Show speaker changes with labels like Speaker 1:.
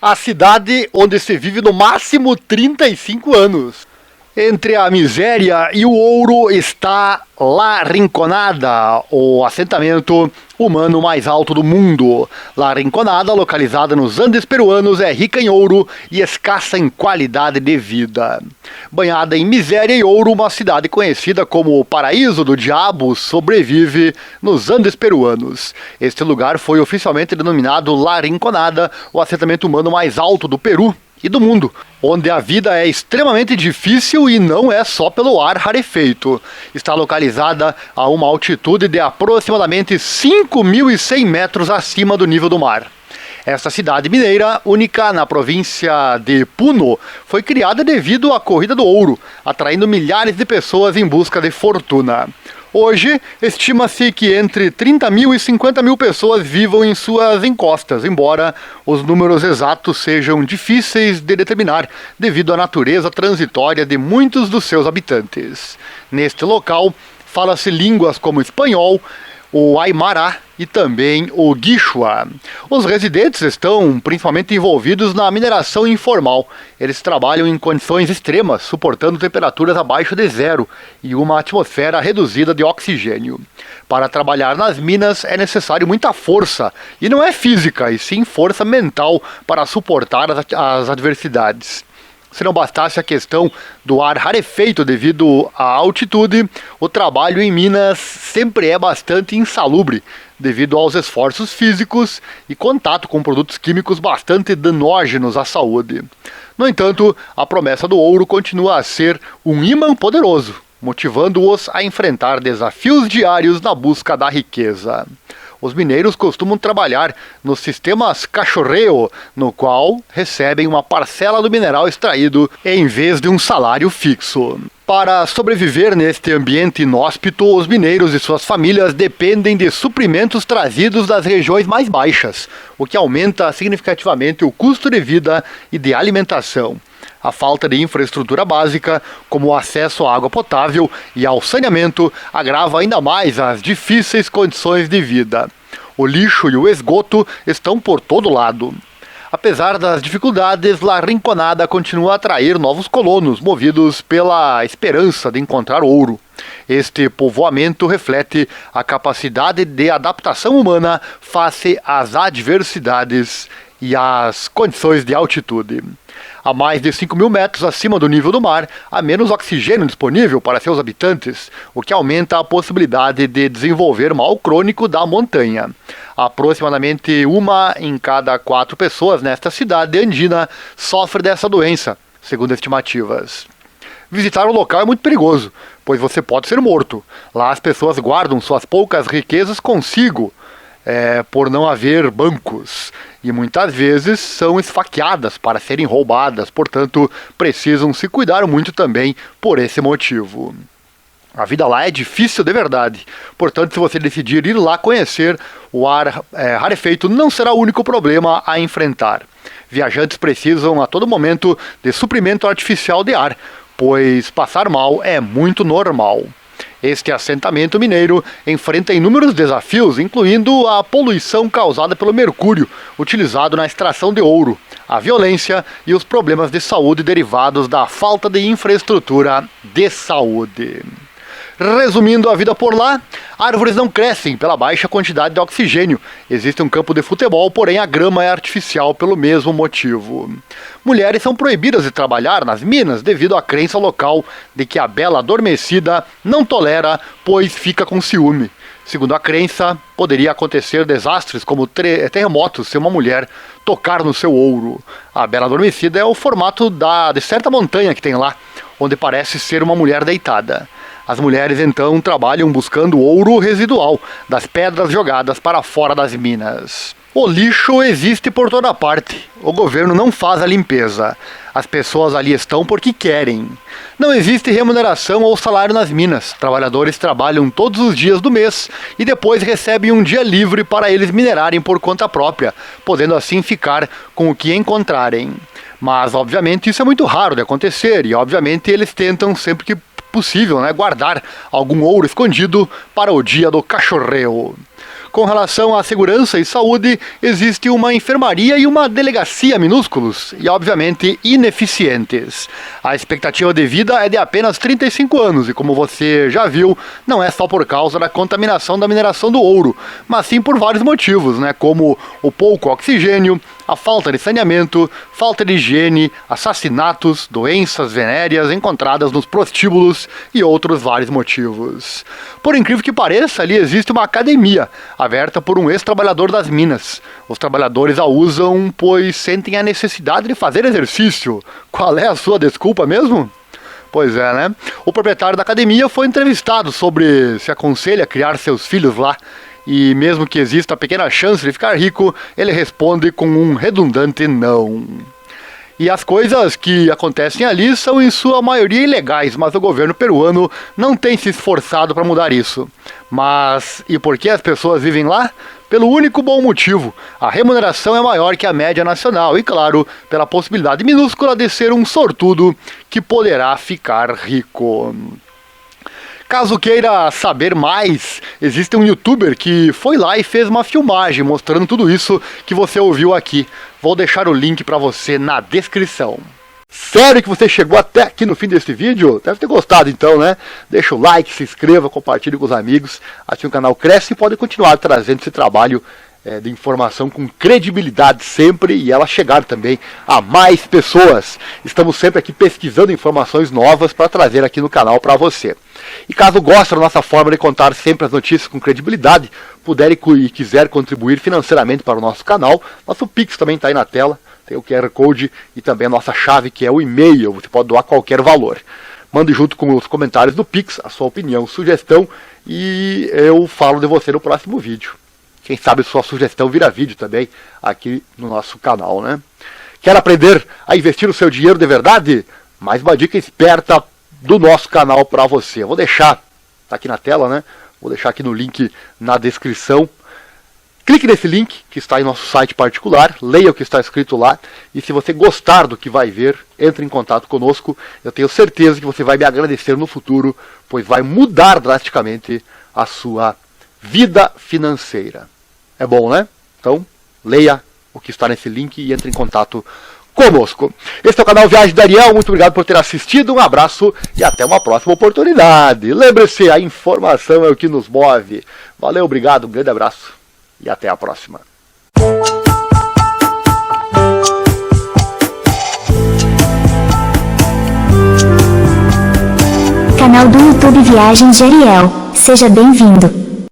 Speaker 1: A cidade onde se vive no máximo 35 anos. Entre a miséria e o ouro está La Rinconada, o assentamento humano mais alto do mundo. La Rinconada, localizada nos Andes peruanos, é rica em ouro e escassa em qualidade de vida. Banhada em miséria e ouro, uma cidade conhecida como o Paraíso do Diabo sobrevive nos Andes peruanos. Este lugar foi oficialmente denominado La Rinconada, o assentamento humano mais alto do Peru e do mundo, onde a vida é extremamente difícil e não é só pelo ar rarefeito. Está localizada a uma altitude de aproximadamente 5.100 metros acima do nível do mar. Esta cidade mineira, única na província de Puno, foi criada devido à corrida do ouro, atraindo milhares de pessoas em busca de fortuna. Hoje, estima-se que entre 30 mil e 50 mil pessoas vivam em suas encostas, embora os números exatos sejam difíceis de determinar devido à natureza transitória de muitos dos seus habitantes. Neste local, fala-se línguas como espanhol, o Aymara e também o Guichua. Os residentes estão principalmente envolvidos na mineração informal. Eles trabalham em condições extremas, suportando temperaturas abaixo de zero e uma atmosfera reduzida de oxigênio. Para trabalhar nas minas é necessário muita força, e não é física, e sim força mental para suportar as adversidades. Se não bastasse a questão do ar rarefeito devido à altitude, o trabalho em minas sempre é bastante insalubre, devido aos esforços físicos e contato com produtos químicos bastante danógenos à saúde. No entanto, a promessa do ouro continua a ser um imã poderoso, motivando-os a enfrentar desafios diários na busca da riqueza. Os mineiros costumam trabalhar nos sistemas cachorreo, no qual recebem uma parcela do mineral extraído em vez de um salário fixo. Para sobreviver neste ambiente inóspito, os mineiros e suas famílias dependem de suprimentos trazidos das regiões mais baixas, o que aumenta significativamente o custo de vida e de alimentação. A falta de infraestrutura básica, como o acesso à água potável e ao saneamento, agrava ainda mais as difíceis condições de vida. O lixo e o esgoto estão por todo lado. Apesar das dificuldades, La Rinconada continua a atrair novos colonos, movidos pela esperança de encontrar ouro. Este povoamento reflete a capacidade de adaptação humana face às adversidades e às condições de altitude. A mais de 5 mil metros acima do nível do mar, há menos oxigênio disponível para seus habitantes, o que aumenta a possibilidade de desenvolver mal crônico da montanha. Aproximadamente 1 em cada 4 pessoas nesta cidade andina sofre dessa doença, segundo estimativas. Visitar o local é muito perigoso, pois você pode ser morto. Lá as pessoas guardam suas poucas riquezas consigo, por não haver bancos, e muitas vezes são esfaqueadas para serem roubadas, portanto precisam se cuidar muito também por esse motivo. A vida lá é difícil de verdade, portanto se você decidir ir lá conhecer, o ar rarefeito não será o único problema a enfrentar. Viajantes precisam a todo momento de suprimento artificial de ar, pois passar mal é muito normal. Este assentamento mineiro enfrenta inúmeros desafios, incluindo a poluição causada pelo mercúrio, utilizado na extração de ouro, a violência e os problemas de saúde derivados da falta de infraestrutura de saúde. Resumindo a vida por lá, árvores não crescem pela baixa quantidade de oxigênio. Existe um campo de futebol, porém a grama é artificial pelo mesmo motivo. Mulheres são proibidas de trabalhar nas minas devido à crença local de que a bela adormecida não tolera, pois fica com ciúme. Segundo a crença, poderia acontecer desastres como terremotos se uma mulher tocar no seu ouro. A bela adormecida é o formato de certa montanha que tem lá, onde parece ser uma mulher deitada. As mulheres então trabalham buscando ouro residual das pedras jogadas para fora das minas. O lixo existe por toda parte. O governo não faz a limpeza. As pessoas ali estão porque querem. Não existe remuneração ou salário nas minas. Trabalhadores trabalham todos os dias do mês e depois recebem um dia livre para eles minerarem por conta própria, podendo assim ficar com o que encontrarem. Mas, obviamente, isso é muito raro de acontecer e, obviamente, eles tentam sempre que possível, guardar algum ouro escondido para o dia do cachorreo. Com relação à segurança e saúde, existe uma enfermaria e uma delegacia minúsculos e, obviamente, ineficientes. A expectativa de vida é de apenas 35 anos e, como você já viu, não é só por causa da contaminação da mineração do ouro, mas sim por vários motivos, como o pouco oxigênio, a falta de saneamento, falta de higiene, assassinatos, doenças venéreas encontradas nos prostíbulos e outros vários motivos. Por incrível que pareça, ali existe uma academia, aberta por um ex-trabalhador das minas. Os trabalhadores a usam pois sentem a necessidade de fazer exercício. Qual é a sua desculpa mesmo? Pois é, né? O proprietário da academia foi entrevistado sobre se aconselha criar seus filhos lá. E mesmo que exista a pequena chance de ficar rico, ele responde com um redundante não. E as coisas que acontecem ali são em sua maioria ilegais, mas o governo peruano não tem se esforçado para mudar isso. Mas e por que as pessoas vivem lá? Pelo único bom motivo: a remuneração é maior que a média nacional e, claro, pela possibilidade minúscula de ser um sortudo que poderá ficar rico. Caso queira saber mais, existe um youtuber que foi lá e fez uma filmagem mostrando tudo isso que você ouviu aqui. Vou deixar o link para você na descrição. Sério que você chegou até aqui no fim desse vídeo? Deve ter gostado então, né? Deixa o like, se inscreva, compartilhe com os amigos. Assim o canal cresce e pode continuar trazendo esse trabalho de informação com credibilidade sempre e ela chegar também a mais pessoas. Estamos sempre aqui pesquisando informações novas para trazer aqui no canal para você. E caso goste da nossa forma de contar sempre as notícias com credibilidade, puder e quiser contribuir financeiramente para o nosso canal, nosso Pix também está aí na tela, tem o QR Code e também a nossa chave que é o e-mail, você pode doar qualquer valor. Mande junto com os comentários do Pix a sua opinião, sugestão e eu falo de você no próximo vídeo. Quem sabe sua sugestão vira vídeo também aqui no nosso canal, né? Quer aprender a investir o seu dinheiro de verdade? Mais uma dica esperta do nosso canal para você. Eu vou deixar, tá aqui na tela, né? Vou deixar aqui no link na descrição. Clique nesse link que está em nosso site particular, leia o que está escrito lá e se você gostar do que vai ver, entre em contato conosco. Eu tenho certeza que você vai me agradecer no futuro, pois vai mudar drasticamente a sua vida financeira. É bom, né? Então, leia o que está nesse link e entre em contato conosco. Este é o canal Viagem da Ariel, muito obrigado por ter assistido, um abraço e até uma próxima oportunidade. Lembre-se, a informação é o que nos move. Valeu, obrigado, um grande abraço e até a próxima.
Speaker 2: Canal do YouTube Viagens de Ariel, seja bem-vindo.